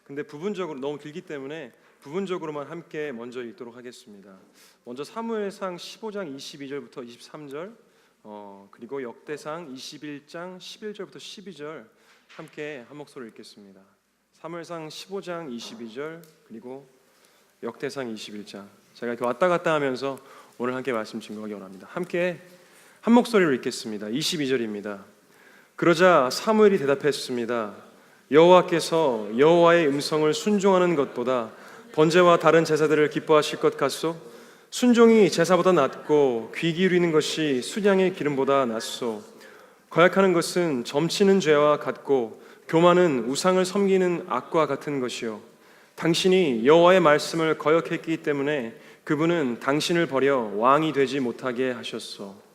근데 부분적으로 너무 길기 때문에 부분적으로만 함께 먼저 읽도록 하겠습니다. 먼저 사무엘상 15장 22절부터 23절, 그리고 역대상 21장 11절부터 12절 함께 한 목소리로 읽겠습니다. 사무엘상 15장 22절 그리고 역대상 21장. 제가 이렇게 왔다 갔다 하면서 오늘 함께 말씀 증거하기 원합니다. 함께 한 목소리로 읽겠습니다. 22절입니다. 그러자 사무엘이 대답했습니다. 여호와께서 여호와의 음성을 순종하는 것보다 번제와 다른 제사들을 기뻐하실 것 같소? 순종이 제사보다 낫고 귀 기울이는 것이 순양의 기름보다 낫소. 거역하는 것은 점치는 죄와 같고 교만은 우상을 섬기는 악과 같은 것이요, 당신이 여호와의 말씀을 거역했기 때문에 그분은 당신을 버려 왕이 되지 못하게 하셨소.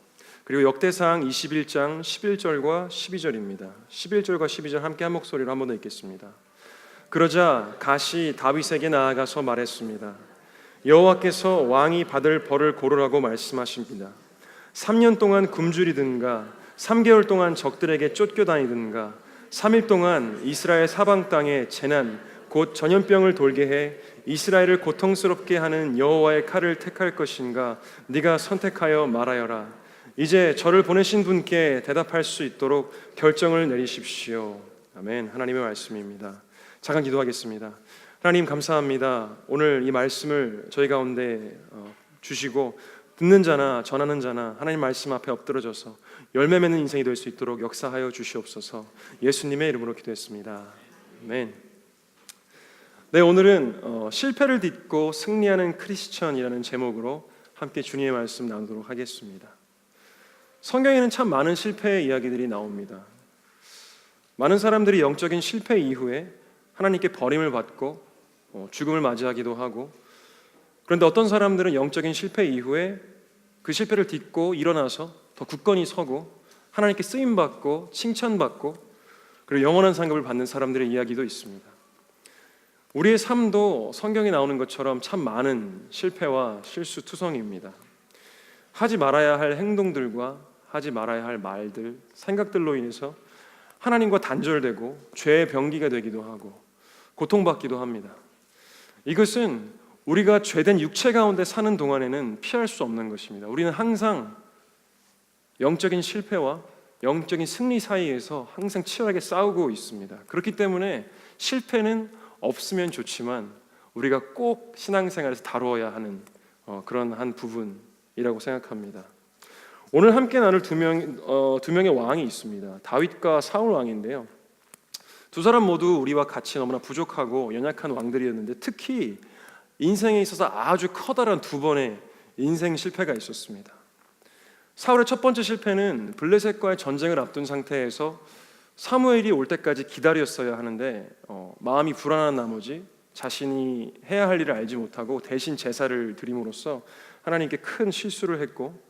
그리고 역대상 21장 11절과 12절입니다. 11절과 12절 함께 한 목소리로 한 번 더 읽겠습니다. 그러자 갓이 다윗에게 나아가서 말했습니다. 여호와께서 왕이 받을 벌을 고르라고 말씀하십니다. 3년 동안 굶주리든가 3개월 동안 적들에게 쫓겨다니든가 3일 동안 이스라엘 사방 땅에 재난 곧 전염병을 돌게 해 이스라엘을 고통스럽게 하는 여호와의 칼을 택할 것인가? 네가 선택하여 말하여라. 이제 저를 보내신 분께 대답할 수 있도록 결정을 내리십시오. 아멘. 하나님의 말씀입니다. 잠깐 기도하겠습니다. 하나님 감사합니다. 오늘 이 말씀을 저희 가운데 주시고 듣는 자나 전하는 자나 하나님 말씀 앞에 엎드러져서 열매 맺는 인생이 될 수 있도록 역사하여 주시옵소서. 예수님의 이름으로 기도했습니다. 아멘. 네, 오늘은 실패를 딛고 승리하는 크리스천이라는 제목으로 함께 주님의 말씀 나누도록 하겠습니다. 성경에는 참 많은 실패의 이야기들이 나옵니다. 많은 사람들이 영적인 실패 이후에 하나님께 버림을 받고 죽음을 맞이하기도 하고, 그런데 어떤 사람들은 영적인 실패 이후에 그 실패를 딛고 일어나서 더 굳건히 서고 하나님께 쓰임받고 칭찬받고 그리고 영원한 상급을 받는 사람들의 이야기도 있습니다. 우리의 삶도 성경에 나오는 것처럼 참 많은 실패와 실수투성이입니다. 하지 말아야 할 행동들과 하지 말아야 할 말들, 생각들로 인해서 하나님과 단절되고 죄의 병기가 되기도 하고 고통받기도 합니다. 이것은 우리가 죄된 육체 가운데 사는 동안에는 피할 수 없는 것입니다. 우리는 항상 영적인 실패와 영적인 승리 사이에서 항상 치열하게 싸우고 있습니다. 그렇기 때문에 실패는 없으면 좋지만 우리가 꼭 신앙생활에서 다루어야 하는 그런 한 부분이라고 생각합니다. 오늘 함께 나눌 두 명의 왕이 있습니다. 다윗과 사울 왕인데요. 두 사람 모두 우리와 같이 너무나 부족하고 연약한 왕들이었는데 특히 인생에 있어서 아주 커다란 두 번의 인생 실패가 있었습니다. 사울의 첫 번째 실패는 블레셋과의 전쟁을 앞둔 상태에서 사무엘이 올 때까지 기다렸어야 하는데 마음이 불안한 나머지 자신이 해야 할 일을 알지 못하고 대신 제사를 드림으로써 하나님께 큰 실수를 했고,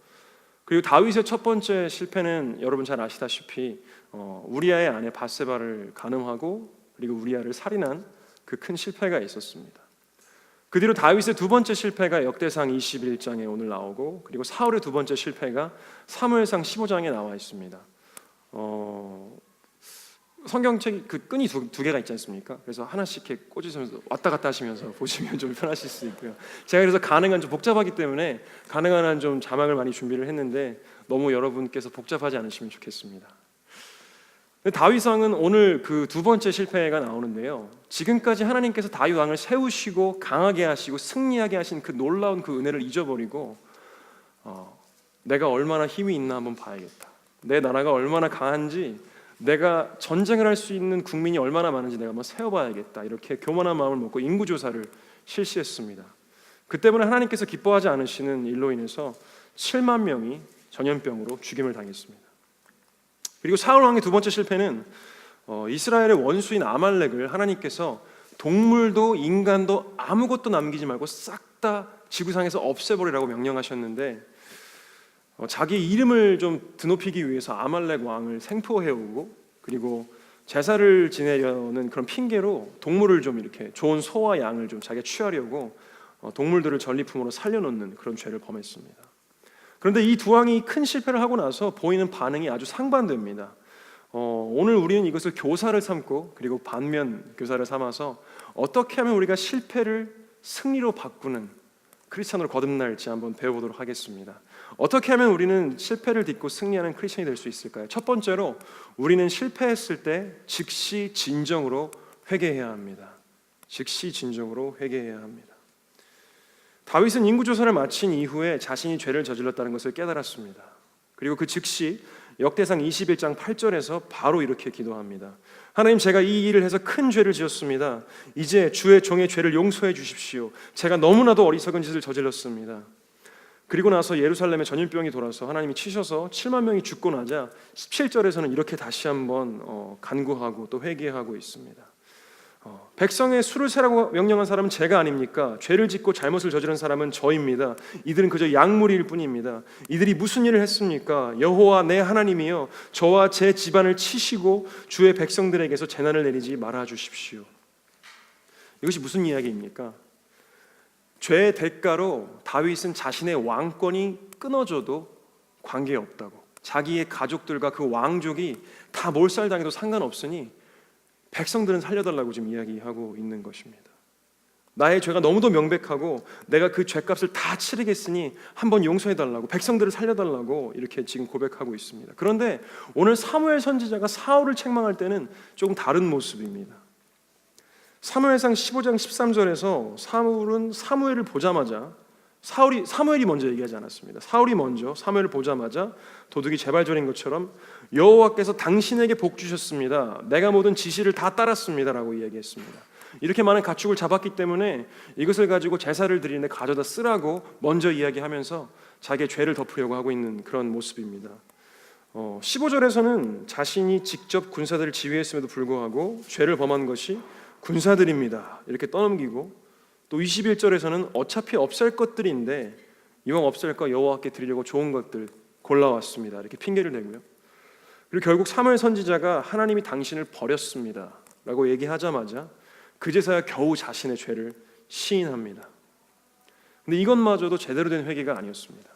그리고 다윗의 첫 번째 실패는 여러분 잘 아시다시피 우리아의 아내 밧세바를 간음하고 그리고 우리아를 살인한 그 큰 실패가 있었습니다. 그 뒤로 다윗의 두 번째 실패가 역대상 21장에 오늘 나오고, 그리고 사울의 두 번째 실패가 사무엘상 15장에 나와 있습니다. 성경책 그 끈이 두 개가 있지 않습니까? 그래서 하나씩 이렇게 꽂으시면서 왔다 갔다 하시면서 보시면 좀 편하실 수 있고요. 제가 그래서 가능한 좀 복잡하기 때문에 가능한 한 좀 자막을 많이 준비를 했는데 너무 여러분께서 복잡하지 않으시면 좋겠습니다. 다윗 왕은 오늘 그 두 번째 실패가 나오는데요. 지금까지 하나님께서 다윗 왕을 세우시고 강하게 하시고 승리하게 하신 그 놀라운 그 은혜를 잊어버리고 내가 얼마나 힘이 있나 한번 봐야겠다. 내 나라가 얼마나 강한지, 내가 전쟁을 할 수 있는 국민이 얼마나 많은지 내가 한번 세어봐야겠다. 이렇게 교만한 마음을 먹고 인구조사를 실시했습니다. 그 때문에 하나님께서 기뻐하지 않으시는 일로 인해서 7만 명이 전염병으로 죽임을 당했습니다. 그리고 사울 왕의 두 번째 실패는 이스라엘의 원수인 아말렉을 하나님께서 동물도 인간도 아무것도 남기지 말고 싹 다 지구상에서 없애버리라고 명령하셨는데 자기 이름을 좀 드높이기 위해서 아말렉 왕을 생포해오고, 그리고 제사를 지내려는 그런 핑계로 동물을 좀 이렇게 좋은 소와 양을 좀 자기가 취하려고 동물들을 전리품으로 살려놓는 그런 죄를 범했습니다. 그런데 이 두 왕이 큰 실패를 하고 나서 보이는 반응이 아주 상반됩니다. 오늘 우리는 이것을 교사를 삼고 그리고 반면 교사를 삼아서 어떻게 하면 우리가 실패를 승리로 바꾸는 크리스찬으로 거듭날지 한번 배워보도록 하겠습니다. 어떻게 하면 우리는 실패를 딛고 승리하는 크리스찬이 될 수 있을까요? 첫 번째로 우리는 실패했을 때 즉시 진정으로 회개해야 합니다. 즉시 진정으로 회개해야 합니다. 다윗은 인구조사를 마친 이후에 자신이 죄를 저질렀다는 것을 깨달았습니다. 그리고 그 즉시 역대상 21장 8절에서 바로 이렇게 기도합니다. 하나님, 제가 이 일을 해서 큰 죄를 지었습니다. 이제 주의 종의 죄를 용서해 주십시오. 제가 너무나도 어리석은 짓을 저질렀습니다. 그리고 나서 예루살렘에 전염병이 돌아서 하나님이 치셔서 7만 명이 죽고 나자 17절에서는 이렇게 다시 한번 간구하고 또 회개하고 있습니다. 백성의 수를 세라고 명령한 사람은 제가 아닙니까? 죄를 짓고 잘못을 저지른 사람은 저입니다. 이들은 그저 약물일 뿐입니다. 이들이 무슨 일을 했습니까? 여호와 내 하나님이여, 저와 제 집안을 치시고 주의 백성들에게서 재난을 내리지 말아 주십시오. 이것이 무슨 이야기입니까? 죄의 대가로 다윗은 자신의 왕권이 끊어져도 관계없다고, 자기의 가족들과 그 왕족이 다 몰살당해도 상관없으니 백성들은 살려달라고 지금 이야기하고 있는 것입니다. 나의 죄가 너무도 명백하고 내가 그 죄값을 다 치르겠으니 한번 용서해달라고, 백성들을 살려달라고 이렇게 지금 고백하고 있습니다. 그런데 오늘 사무엘 선지자가 사울을 책망할 때는 조금 다른 모습입니다. 사무엘상 15장 13절에서 사울은 사무엘을 보자마자 사무엘이 먼저 얘기하지 않았습니다. 사울이 먼저 사무엘을 보자마자 도둑이 재발절인 것처럼 여호와께서 당신에게 복 주셨습니다. 내가 모든 지시를 다 따랐습니다라고 이야기했습니다. 이렇게 많은 가축을 잡았기 때문에 이것을 가지고 제사를 드리는데 가져다 쓰라고 먼저 이야기하면서 자기의 죄를 덮으려고 하고 있는 그런 모습입니다. 15절에서는 자신이 직접 군사들을 지휘했음에도 불구하고 죄를 범한 것이 군사들입니다 이렇게 떠넘기고, 또 21절에서는 어차피 없앨 것들인데 이왕 없앨 거 여호와께 드리려고 좋은 것들 골라왔습니다 이렇게 핑계를 대고요. 그리고 결국 사무엘 선지자가 하나님이 당신을 버렸습니다 라고 얘기하자마자 그제서야 겨우 자신의 죄를 시인합니다. 근데 이것마저도 제대로 된 회개가 아니었습니다.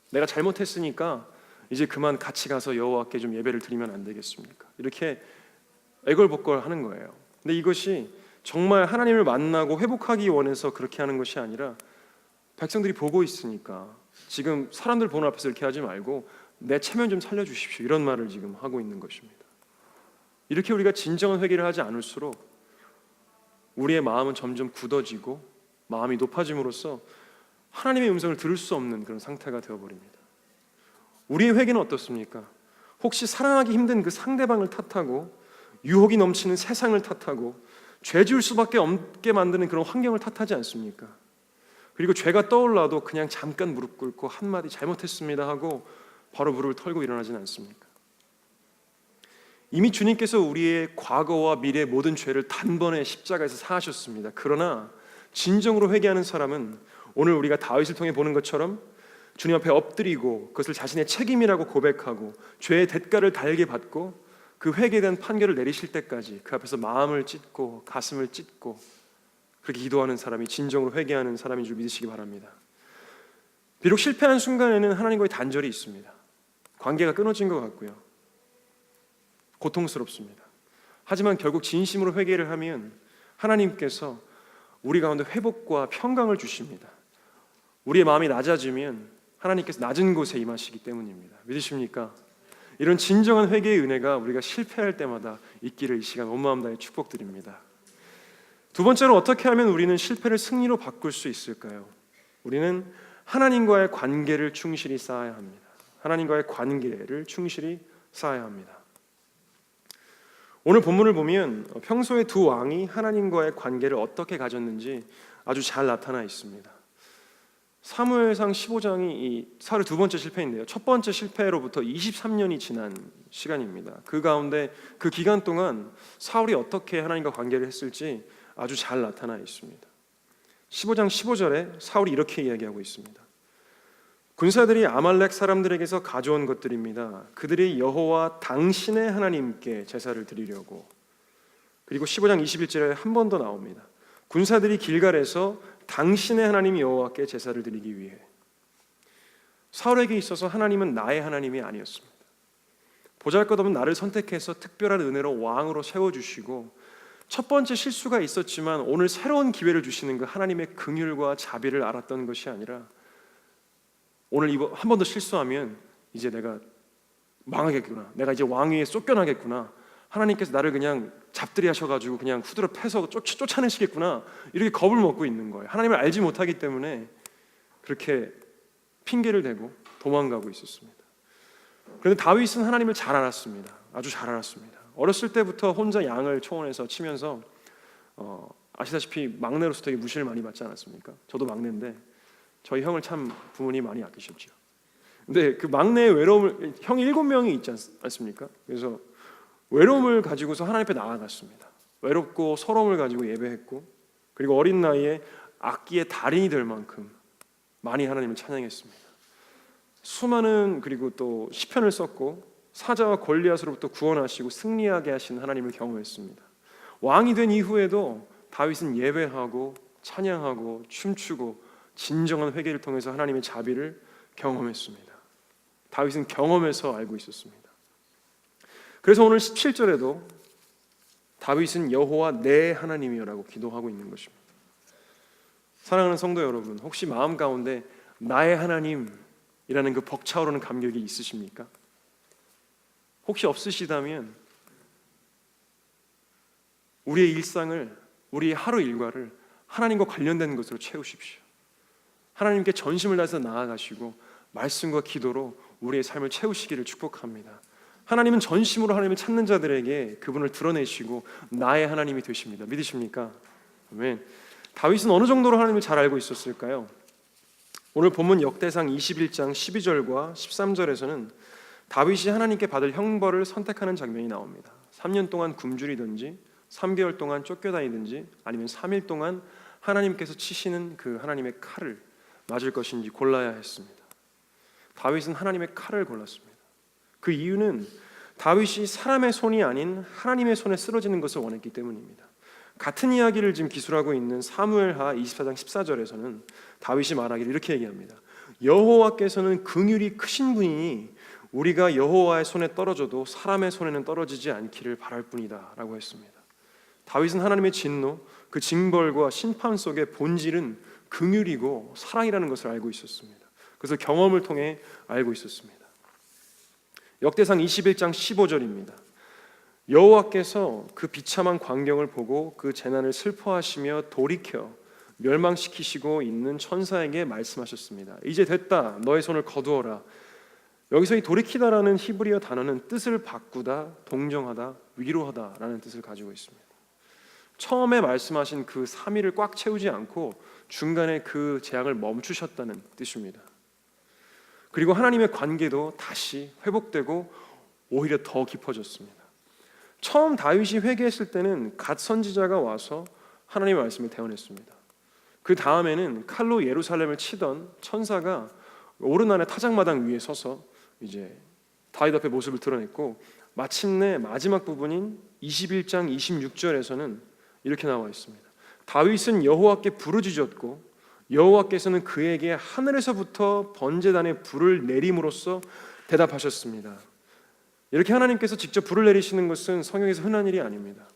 내가 잘못했으니까 이제 그만 같이 가서 여호와께 좀 예배를 드리면 안 되겠습니까? 이렇게 애걸복걸 하는 거예요. 근데 이것이 정말 하나님을 만나고 회복하기 원해서 그렇게 하는 것이 아니라 백성들이 보고 있으니까 지금 사람들 보는 앞에서 이렇게 하지 말고 내 체면 좀 살려주십시오 이런 말을 지금 하고 있는 것입니다. 이렇게 우리가 진정한 회개를 하지 않을수록 우리의 마음은 점점 굳어지고 마음이 높아짐으로써 하나님의 음성을 들을 수 없는 그런 상태가 되어버립니다. 우리의 회개는 어떻습니까? 혹시 사랑하기 힘든 그 상대방을 탓하고 유혹이 넘치는 세상을 탓하고 죄 지을 수밖에 없게 만드는 그런 환경을 탓하지 않습니까? 그리고 죄가 떠올라도 그냥 잠깐 무릎 꿇고 한마디 잘못했습니다 하고 바로 무릎을 털고 일어나지는 않습니까? 이미 주님께서 우리의 과거와 미래의 모든 죄를 단번에 십자가에서 사하셨습니다. 그러나 진정으로 회개하는 사람은 오늘 우리가 다윗을 통해 보는 것처럼 주님 앞에 엎드리고 그것을 자신의 책임이라고 고백하고 죄의 대가를 달게 받고 그 회개에 대한 판결을 내리실 때까지 그 앞에서 마음을 찢고 가슴을 찢고 그렇게 기도하는 사람이 진정으로 회개하는 사람인 줄 믿으시기 바랍니다. 비록 실패한 순간에는 하나님과의 단절이 있습니다. 관계가 끊어진 것 같고요. 고통스럽습니다. 하지만 결국 진심으로 회개를 하면 하나님께서 우리 가운데 회복과 평강을 주십니다. 우리의 마음이 낮아지면 하나님께서 낮은 곳에 임하시기 때문입니다. 믿으십니까? 이런 진정한 회개의 은혜가 우리가 실패할 때마다 있기를 이 시간 온 마음 다해 축복드립니다. 두 번째로 어떻게 하면 우리는 실패를 승리로 바꿀 수 있을까요? 우리는 하나님과의 관계를 충실히 쌓아야 합니다. 하나님과의 관계를 충실히 쌓아야 합니다. 오늘 본문을 보면 평소에 두 왕이 하나님과의 관계를 어떻게 가졌는지 아주 잘 나타나 있습니다. 사무엘상 15장이 이 사울의 두 번째 실패인데요. 첫 번째 실패로부터 23년이 지난 시간입니다. 그 가운데 그 기간 동안 사울이 어떻게 하나님과 관계를 했을지 아주 잘 나타나 있습니다. 15장 15절에 사울이 이렇게 이야기하고 있습니다. 군사들이 아말렉 사람들에게서 가져온 것들입니다. 그들이 여호와 당신의 하나님께 제사를 드리려고. 그리고 15장 21절에 한 번 더 나옵니다. 군사들이 길갈에서 당신의 하나님 여호와께 제사를 드리기 위해. 사울에게 있어서 하나님은 나의 하나님이 아니었습니다. 보잘것없는 나를 선택해서 특별한 은혜로 왕으로 세워주시고, 첫 번째 실수가 있었지만 오늘 새로운 기회를 주시는 그 하나님의 긍휼과 자비를 알았던 것이 아니라, 오늘 한 번 더 실수하면 이제 내가 망하겠구나, 내가 이제 왕위에 쫓겨나겠구나, 하나님께서 나를 그냥 잡들이 하셔가지고 그냥 후드로 패서 쫓아내시겠구나, 이렇게 겁을 먹고 있는 거예요. 하나님을 알지 못하기 때문에 그렇게 핑계를 대고 도망가고 있었습니다. 그런데 다윗은 하나님을 잘 알았습니다. 아주 잘 알았습니다. 어렸을 때부터 혼자 양을 초원에서 치면서 아시다시피 막내로서 되게 무시를 많이 받지 않았습니까? 저도 막내인데 저희 형을 참 부모님 많이 아끼셨죠. 근데 그 막내의 외로움을, 형이 7명이 있지 않습니까? 그래서 외로움을 가지고서 하나님 앞에 나아갔습니다. 외롭고 서러움을 가지고 예배했고, 그리고 어린 나이에 악기의 달인이 될 만큼 많이 하나님을 찬양했습니다. 수많은, 그리고 또 시편을 썼고 사자와 골리앗으로부터 구원하시고 승리하게 하신 하나님을 경험했습니다. 왕이 된 이후에도 다윗은 예배하고 찬양하고 춤추고 진정한 회개를 통해서 하나님의 자비를 경험했습니다. 다윗은 경험해서 알고 있었습니다. 그래서 오늘 17절에도 다윗은 여호와 내 하나님이여라고 기도하고 있는 것입니다. 사랑하는 성도 여러분, 혹시 마음 가운데 나의 하나님이라는 그 벅차오르는 감격이 있으십니까? 혹시 없으시다면 우리의 일상을, 우리의 하루 일과를 하나님과 관련된 것으로 채우십시오. 하나님께 전심을 다해서 나아가시고 말씀과 기도로 우리의 삶을 채우시기를 축복합니다. 하나님은 전심으로 하나님을 찾는 자들에게 그분을 드러내시고 나의 하나님이 되십니다. 믿으십니까? 아멘. 다윗은 어느 정도로 하나님을 잘 알고 있었을까요? 오늘 본문 역대상 21장 12절과 13절에서는 다윗이 하나님께 받을 형벌을 선택하는 장면이 나옵니다. 3년 동안 굶주리든지 3개월 동안 쫓겨다니든지 아니면 3일 동안 하나님께서 치시는 그 하나님의 칼을 맞을 것인지 골라야 했습니다. 다윗은 하나님의 칼을 골랐습니다. 그 이유는 다윗이 사람의 손이 아닌 하나님의 손에 쓰러지는 것을 원했기 때문입니다. 같은 이야기를 지금 기술하고 있는 사무엘하 24장 14절에서는 다윗이 말하기를 이렇게 얘기합니다. 여호와께서는 긍휼이 크신 분이니 우리가 여호와의 손에 떨어져도 사람의 손에는 떨어지지 않기를 바랄 뿐이다 라고 했습니다. 다윗은 하나님의 진노, 그 징벌과 심판 속의 본질은 긍휼이고 사랑이라는 것을 알고 있었습니다. 그래서 경험을 통해 알고 있었습니다. 역대상 21장 15절입니다. 여호와께서 그 비참한 광경을 보고 그 재난을 슬퍼하시며 돌이켜 멸망시키시고 있는 천사에게 말씀하셨습니다. 이제 됐다, 너의 손을 거두어라. 여기서 이 돌이키다라는 히브리어 단어는 뜻을 바꾸다, 동정하다, 위로하다라는 뜻을 가지고 있습니다. 처음에 말씀하신 그 3일을 꽉 채우지 않고 중간에 그 재앙을 멈추셨다는 뜻입니다. 그리고 하나님의 관계도 다시 회복되고 오히려 더 깊어졌습니다. 처음 다윗이 회개했을 때는 갓 선지자가 와서 하나님의 말씀을 대언했습니다. 그 다음에는 칼로 예루살렘을 치던 천사가 오르난의 타작마당 위에 서서 이제 다윗 앞에 모습을 드러냈고, 마침내 마지막 부분인 21장 26절에서는 이렇게 나와 있습니다. 다윗은 여호와께 부르짖었고 여호와께서는 그에게 하늘에서부터 번제단에 불을 내림으로써 대답하셨습니다. 이렇게 하나님께서 직접 불을 내리시는 것은 성경에서 흔한 일이 아닙니다.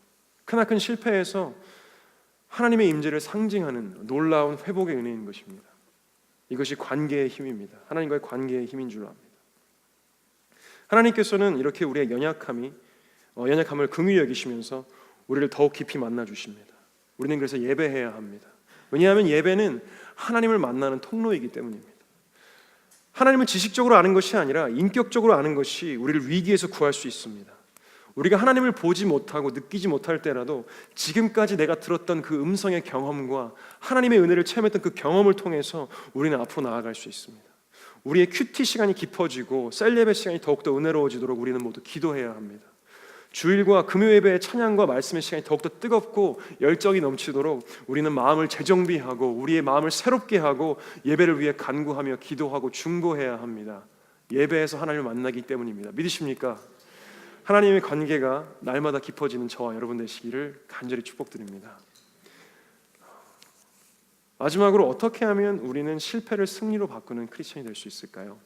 크나큰 실패에서 하나님의 임재를 상징하는 놀라운 회복의 은혜인 것입니다. 이것이 관계의 힘입니다. 하나님과의 관계의 힘인 줄 압니다. 하나님께서는 이렇게 우리의 연약함을 긍휼히 여기시면서 우리를 더욱 깊이 만나 주십니다. 우리는 그래서 예배해야 합니다. 왜냐하면 예배는 하나님을 만나는 통로이기 때문입니다. 하나님을 지식적으로 아는 것이 아니라 인격적으로 아는 것이 우리를 위기에서 구할 수 있습니다. 우리가 하나님을 보지 못하고 느끼지 못할 때라도 지금까지 내가 들었던 그 음성의 경험과 하나님의 은혜를 체험했던 그 경험을 통해서 우리는 앞으로 나아갈 수 있습니다. 우리의 큐티 시간이 깊어지고 셀 예배 시간이 더욱더 은혜로워지도록 우리는 모두 기도해야 합니다. 주일과 금요 예배의 찬양과 말씀의 시간이 더욱더 뜨겁고 열정이 넘치도록 우리는 마음을 재정비하고 우리의 마음을 새롭게 하고 예배를 위해 간구하며 기도하고 중보해야 합니다. 예배에서 하나님을 만나기 때문입니다. 믿으십니까? 하나님의 관계가 날마다 깊어지는 저와 여러분 되시기를 간절히 축복드립니다. 마지막으로 어떻게 하면 우리는 실패를 승리로 바꾸는 크리스천이 될 수 있을까요?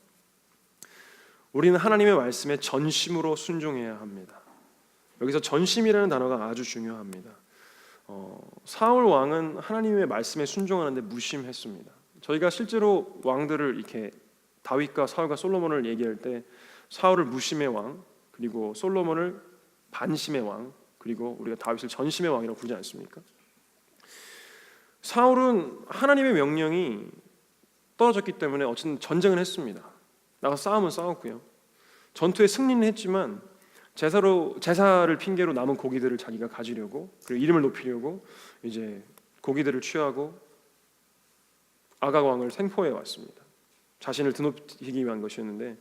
우리는 하나님의 말씀에 전심으로 순종해야 합니다. 여기서 전심이라는 단어가 아주 중요합니다. 사울 왕은 하나님의 말씀에 순종하는데 무심했습니다. 저희가 실제로 왕들을 이렇게 다윗과 사울과 솔로몬을 얘기할 때 사울을 무심의 왕, 그리고 솔로몬을 반심의 왕, 그리고 우리가 다윗을 전심의 왕이라고 부르지 않습니까? 사울은 하나님의 명령이 떨어졌기 때문에 어쨌든 전쟁을 했습니다. 나가서 싸움은 싸웠고요. 전투에 승리는 했지만 제사를 핑계로 남은 고기들을 자기가 가지려고, 그리고 이름을 높이려고 이제 고기들을 취하고 아각 왕을 생포해 왔습니다. 자신을 드높이기 위한 것이었는데,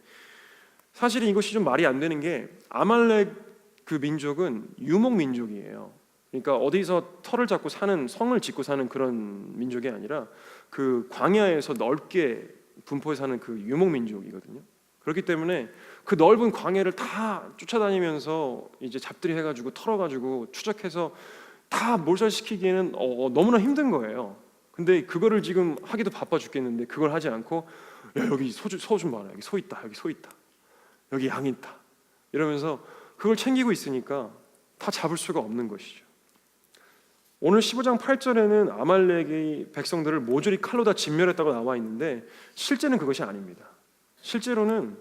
사실 이것이 좀 말이 안 되는 게 아말렉 그 민족은 유목 민족이에요. 그러니까 어디서 터를 잡고 사는, 성을 짓고 사는 그런 민족이 아니라 그 광야에서 넓게 분포해 사는 그 유목 민족이거든요. 그렇기 때문에 그 넓은 광야를 다 쫓아다니면서 이제 잡들이 해가지고 털어가지고 추적해서 다 몰살시키기에는 너무나 힘든 거예요. 근데 그거를 지금 하기도 바빠 죽겠는데 그걸 하지 않고, 야, 여기 소 좀 봐라, 여기 소 있다, 여기 소 있다, 여기 양 있다, 이러면서 그걸 챙기고 있으니까 다 잡을 수가 없는 것이죠. 오늘 15장 8절에는 아말렉의 백성들을 모조리 칼로 다 진멸했다고 나와 있는데 실제는 그것이 아닙니다. 실제로는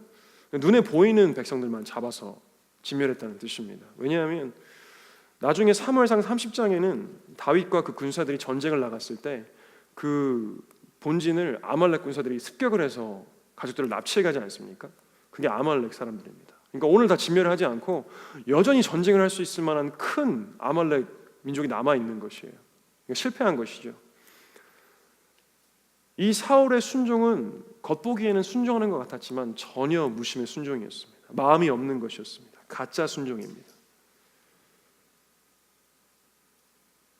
눈에 보이는 백성들만 잡아서 진멸했다는 뜻입니다. 왜냐하면 나중에 사무엘상 30장에는 다윗과 그 군사들이 전쟁을 나갔을 때 그 본진을 아말렉 군사들이 습격을 해서 가족들을 납치해 가지 않습니까? 그게 아말렉 사람들입니다. 그러니까 오늘 다 진멸을 하지 않고 여전히 전쟁을 할 수 있을 만한 큰 아말렉 민족이 남아 있는 것이에요. 그러니까 실패한 것이죠. 이 사울의 순종은 겉보기에는 순종하는 것 같았지만 전혀 무심의 순종이었습니다. 마음이 없는 것이었습니다. 가짜 순종입니다.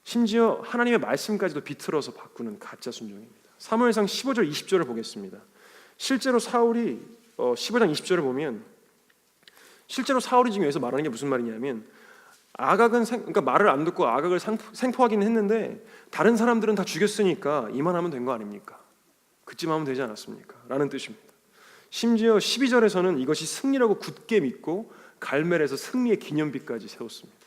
심지어 하나님의 말씀까지도 비틀어서 바꾸는 가짜 순종입니다. 사무엘상 15절 20절을 보겠습니다. 실제로 사울이 15장 20절을 보면 실제로 사울이 지금 여기서 말하는 게 무슨 말이냐면, 아각은 그러니까 말을 안 듣고 아각을 생포하기는 했는데 다른 사람들은 다 죽였으니까 이만하면 된 거 아닙니까? 그쯤 하면 되지 않았습니까? 라는 뜻입니다. 심지어 12절에서는 이것이 승리라고 굳게 믿고 갈멜에서 승리의 기념비까지 세웠습니다.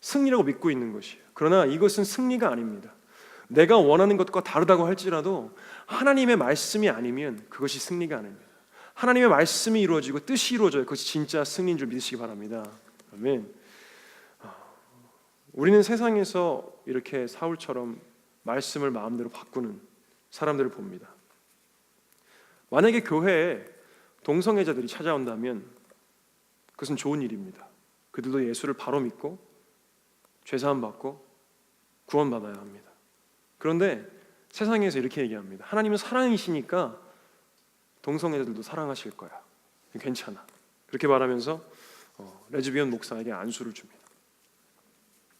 승리라고 믿고 있는 것이에요. 그러나 이것은 승리가 아닙니다. 내가 원하는 것과 다르다고 할지라도 하나님의 말씀이 아니면 그것이 승리가 아닙니다. 하나님의 말씀이 이루어지고 뜻이 이루어져야 그것이 진짜 승리인 줄 믿으시기 바랍니다. 아멘. 우리는 세상에서 이렇게 사울처럼 말씀을 마음대로 바꾸는 사람들을 봅니다. 만약에 교회에 동성애자들이 찾아온다면 그것은 좋은 일입니다. 그들도 예수를 바로 믿고 죄사함 받고 구원받아야 합니다. 그런데 세상에서 이렇게 얘기합니다. 하나님은 사랑이시니까 동성애자들도 사랑하실 거야, 괜찮아, 그렇게 말하면서 레즈비언 목사에게 안수를 줍니다.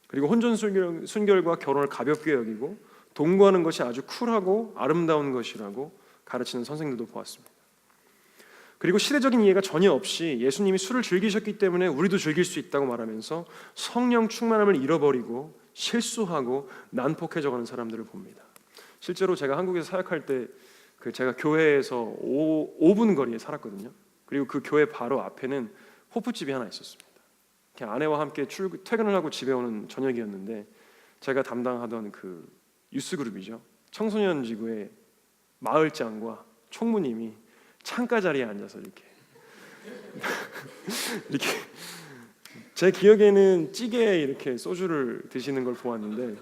그리고 혼전 순결과 결혼을 가볍게 여기고 동거하는 것이 아주 쿨하고 아름다운 것이라고 가르치는 선생들도 보았습니다. 그리고 시대적인 이해가 전혀 없이 예수님이 술을 즐기셨기 때문에 우리도 즐길 수 있다고 말하면서 성령 충만함을 잃어버리고 실수하고 난폭해져가는 사람들을 봅니다. 실제로 제가 한국에서 사역할 때 제가 교회에서 5분 거리에 살았거든요. 그리고 그 교회 바로 앞에는 호프집이 하나 있었습니다. 아내와 함께 퇴근을 하고 집에 오는 저녁이었는데 제가 담당하던 그 유스 그룹이죠. 청소년 지구의 마을장과 총무님이 창가 자리에 앉아서 이렇게 제 기억에는 찌개에 이렇게 소주를 드시는 걸 보았는데,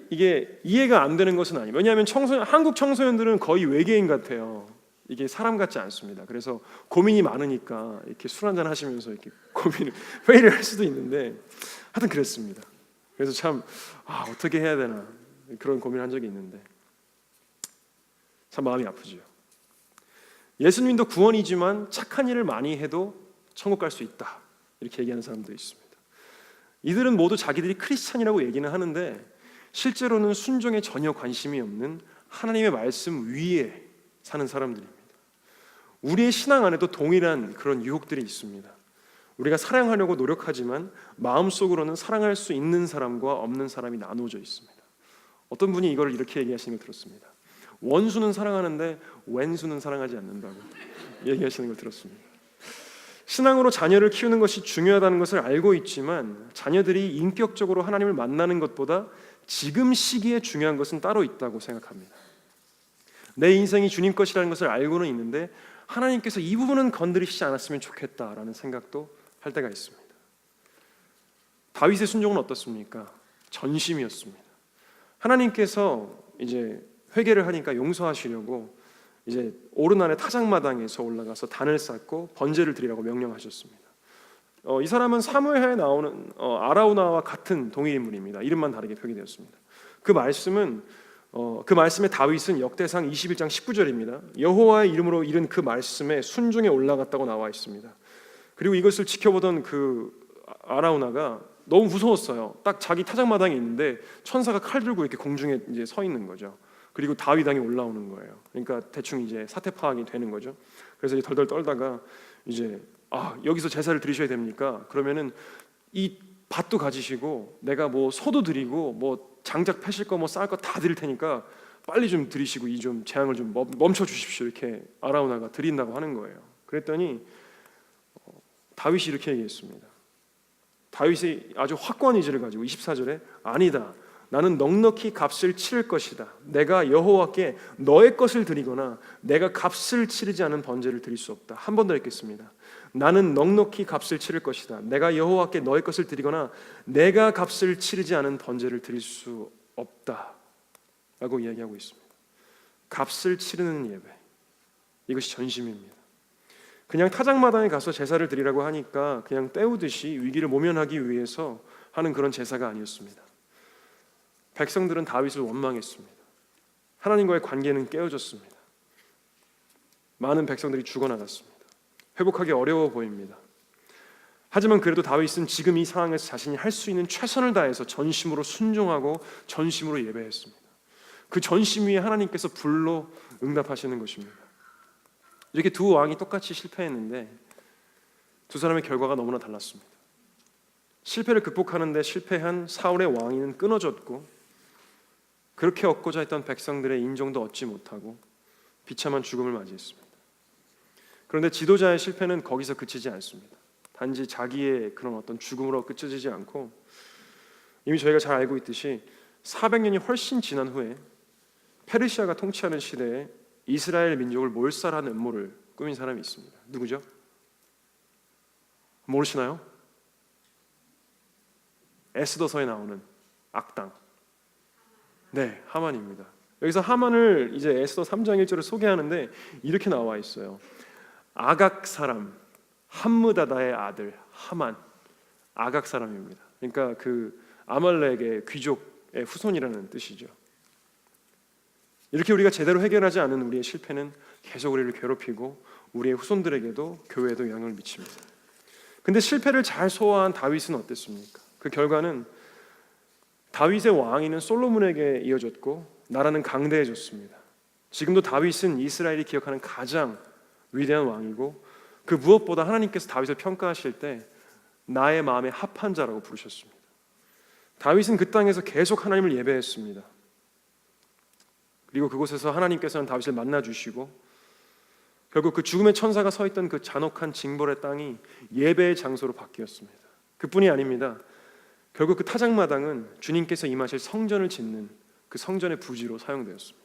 이게 이해가 안 되는 것은 아니에요. 왜냐하면 한국 청소년들은 거의 외계인 같아요. 이게 사람 같지 않습니다. 그래서 고민이 많으니까 이렇게 술 한잔 하시면서 이렇게 회의를 할 수도 있는데, 하여튼 그랬습니다. 그래서 참 어떻게 해야 되나 그런 고민을 한 적이 있는데 참 마음이 아프죠. 예수님도 구원이지만 착한 일을 많이 해도 천국 갈 수 있다, 이렇게 얘기하는 사람도 있습니다. 이들은 모두 자기들이 크리스찬이라고 얘기는 하는데 실제로는 순종에 전혀 관심이 없는 하나님의 말씀 위에 사는 사람들입니다. 우리의 신앙 안에도 동일한 그런 유혹들이 있습니다. 우리가 사랑하려고 노력하지만 마음속으로는 사랑할 수 있는 사람과 없는 사람이 나누어져 있습니다. 어떤 분이 이걸 이렇게 얘기하시는 걸 들었습니다. 원수는 사랑하는데 왼수는 사랑하지 않는다고 얘기하시는 걸 들었습니다. 신앙으로 자녀를 키우는 것이 중요하다는 것을 알고 있지만 자녀들이 인격적으로 하나님을 만나는 것보다 지금 시기에 중요한 것은 따로 있다고 생각합니다. 내 인생이 주님 것이라는 것을 알고는 있는데 하나님께서 이 부분은 건드리시지 않았으면 좋겠다라는 생각도 할 때가 있습니다. 다윗의 순종은 어떻습니까? 전심이었습니다. 하나님께서 이제 회개를 하니까 용서하시려고 이제 오르난의 타작마당에서 올라가서 단을 쌓고 번제를 드리라고 명령하셨습니다. 이 사람은 사무엘하에 나오는 아라우나와 같은 동일 인물입니다. 이름만 다르게 표기되었습니다. 그 말씀에 다윗은 역대상 21장 19절입니다. 여호와의 이름으로 이른 그 말씀에 순종에 올라갔다고 나와 있습니다. 그리고 이것을 지켜보던 그 아라우나가 너무 무서웠어요. 딱 자기 타작마당에 있는데 천사가 칼 들고 이렇게 공중에 이제 서 있는 거죠. 그리고 다윗 왕이 올라오는 거예요. 그러니까 대충 이제 사태 파악이 되는 거죠. 그래서 이제 덜덜 떨다가 이제 여기서 제사를 드리셔야 됩니까? 그러면은 이 밭도 가지시고 내가 뭐 소도 드리고 뭐 장작 패실 거 뭐 쌀 거 다 드릴 테니까 빨리 좀 드리시고 이 좀 재앙을 좀 멈춰 주십시오. 이렇게 아라우나가 드린다고 하는 거예요. 그랬더니 다윗이 이렇게 얘기했습니다. 다윗이 아주 확고한 의지를 가지고 24절에 아니다. 나는 넉넉히 값을 치를 것이다. 내가 여호와께 너의 것을 드리거나 내가 값을 치르지 않은 번제를 드릴 수 없다. 한 번 더 읽겠습니다. 나는 넉넉히 값을 치를 것이다. 내가 여호와께 너의 것을 드리거나 내가 값을 치르지 않은 번제를 드릴 수 없다. 라고 이야기하고 있습니다. 값을 치르는 예배, 이것이 전심입니다. 그냥 타작마당에 가서 제사를 드리라고 하니까 그냥 때우듯이 위기를 모면하기 위해서 하는 그런 제사가 아니었습니다. 백성들은 다윗을 원망했습니다. 하나님과의 관계는 깨어졌습니다. 많은 백성들이 죽어나갔습니다. 회복하기 어려워 보입니다. 하지만 그래도 다윗은 지금 이 상황에서 자신이 할 수 있는 최선을 다해서 전심으로 순종하고 전심으로 예배했습니다. 그 전심 위에 하나님께서 불로 응답하시는 것입니다. 이렇게 두 왕이 똑같이 실패했는데 두 사람의 결과가 너무나 달랐습니다. 실패를 극복하는 데 실패한 사울의 왕위는 끊어졌고 그렇게 얻고자 했던 백성들의 인정도 얻지 못하고 비참한 죽음을 맞이했습니다. 그런데 지도자의 실패는 거기서 그치지 않습니다. 단지 자기의 그런 어떤 죽음으로 그쳐지지 않고 이미 저희가 잘 알고 있듯이 400년이 훨씬 지난 후에 페르시아가 통치하는 시대에 이스라엘 민족을 몰살하는 음모를 꾸민 사람이 있습니다. 누구죠? 모르시나요? 에스더서에 나오는 악당, 네, 하만입니다. 여기서 하만을 이제 에스더 3장 1절을 소개하는데 이렇게 나와 있어요. 아각 사람, 함므다다의 아들 하만, 아각 사람입니다. 그러니까 그 아말렉의 귀족의 후손이라는 뜻이죠. 이렇게 우리가 제대로 해결하지 않은 우리의 실패는 계속 우리를 괴롭히고 우리의 후손들에게도 교회에도 영향을 미칩니다. 근데 실패를 잘 소화한 다윗은 어땠습니까? 그 결과는 다윗의 왕위는 솔로몬에게 이어졌고 나라는 강대해졌습니다. 지금도 다윗은 이스라엘이 기억하는 가장 위대한 왕이고 그 무엇보다 하나님께서 다윗을 평가하실 때 나의 마음에 합한 자라고 부르셨습니다. 다윗은 그 땅에서 계속 하나님을 예배했습니다. 그리고 그곳에서 하나님께서는 다윗을 만나주시고 결국 그 죽음의 천사가 서 있던 그 잔혹한 징벌의 땅이 예배의 장소로 바뀌었습니다. 그뿐이 아닙니다. 결국 그 타작마당은 주님께서 임하실 성전을 짓는 그 성전의 부지로 사용되었습니다.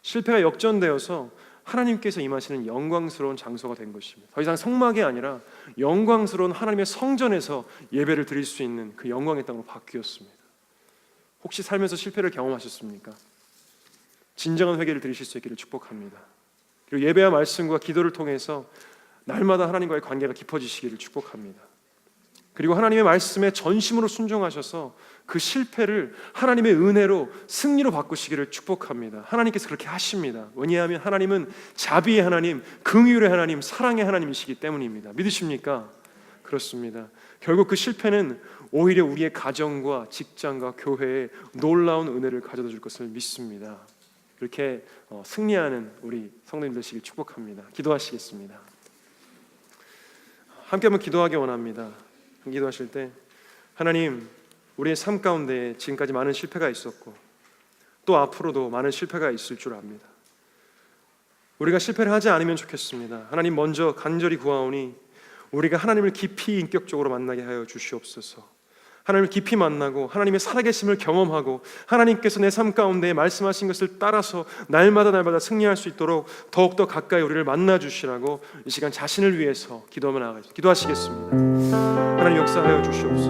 실패가 역전되어서 하나님께서 임하시는 영광스러운 장소가 된 것입니다. 더 이상 성막이 아니라 영광스러운 하나님의 성전에서 예배를 드릴 수 있는 그 영광의 땅으로 바뀌었습니다. 혹시 살면서 실패를 경험하셨습니까? 진정한 회개를 드리실 수 있기를 축복합니다. 그리고 예배와 말씀과 기도를 통해서 날마다 하나님과의 관계가 깊어지시기를 축복합니다. 그리고 하나님의 말씀에 전심으로 순종하셔서 그 실패를 하나님의 은혜로 승리로 바꾸시기를 축복합니다. 하나님께서 그렇게 하십니다. 왜냐하면 하나님은 자비의 하나님, 긍휼의 하나님, 사랑의 하나님이시기 때문입니다. 믿으십니까? 그렇습니다. 결국 그 실패는 오히려 우리의 가정과 직장과 교회에 놀라운 은혜를 가져다 줄 것을 믿습니다. 이렇게 승리하는 우리 성도님 되시길 축복합니다. 기도하시겠습니다. 함께 한번 기도하기 원합니다. 기도하실 때 하나님, 우리의 삶 가운데 지금까지 많은 실패가 있었고 또 앞으로도 많은 실패가 있을 줄 압니다. 우리가 실패를 하지 않으면 좋겠습니다. 하나님 먼저 간절히 구하오니 우리가 하나님을 깊이 인격적으로 만나게 하여 주시옵소서. 하나님을 깊이 만나고 하나님의 살아계심을 경험하고 하나님께서 내 삶 가운데 말씀하신 것을 따라서 날마다 승리할 수 있도록 더욱더 가까이 우리를 만나 주시라고 이 시간 자신을 위해서 기도하시겠습니다. 하나님 역사하여 주시옵소서.